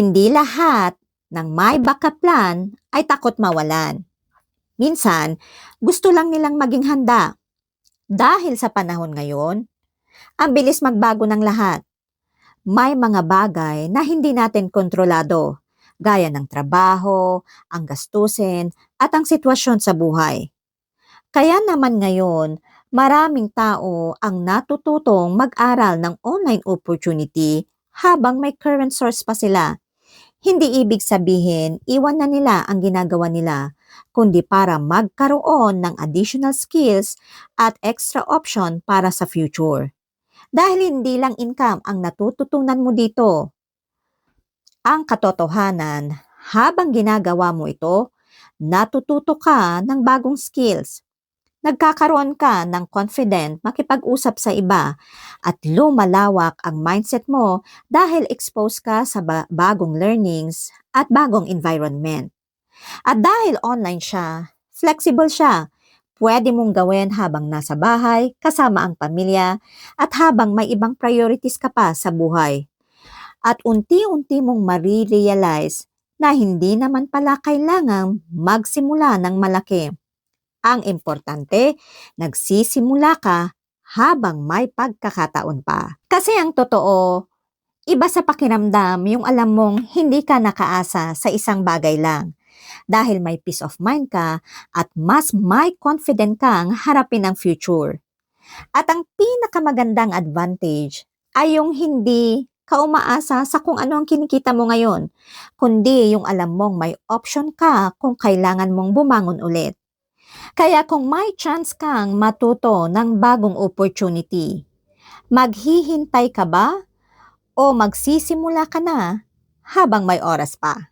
Hindi lahat ng may backup plan ay takot mawalan. Minsan, gusto lang nilang maging handa. Dahil sa panahon ngayon, ang bilis magbago ng lahat. May mga bagay na hindi natin kontrolado, gaya ng trabaho, ang gastusin, at ang sitwasyon sa buhay. Kaya naman ngayon, maraming tao ang natututong mag-aral ng online opportunity habang may current source pa sila. Hindi ibig sabihin, iwan na nila ang ginagawa nila, kundi para magkaroon ng additional skills at extra option para sa future. Dahil hindi lang income ang natututunan mo dito. Ang katotohanan, habang ginagawa mo ito, natututo ka ng bagong skills. Nagkakaroon ka ng confident makipag-usap sa iba at lumalawak ang mindset mo dahil exposed ka sa bagong learnings at bagong environment. At dahil online siya, flexible siya. Pwede mong gawin habang nasa bahay, kasama ang pamilya, at habang may ibang priorities ka pa sa buhay. At unti-unti mong marirealize na hindi naman pala kailangang magsimula ng malaki. Ang importante, nagsisimula ka habang may pagkakataon pa. Kasi ang totoo, iba sa pakiramdam yung alam mong hindi ka nakaasa sa isang bagay lang. Dahil may peace of mind ka at mas may confident kang harapin ang future. At ang pinakamagandang advantage ay yung hindi ka umaasa sa kung ano ang kinikita mo ngayon, kundi yung alam mong may option ka kung kailangan mong bumangon ulit. Kaya kung may chance kang matuto ng bagong opportunity, maghihintay ka ba o magsisimula ka na habang may oras pa?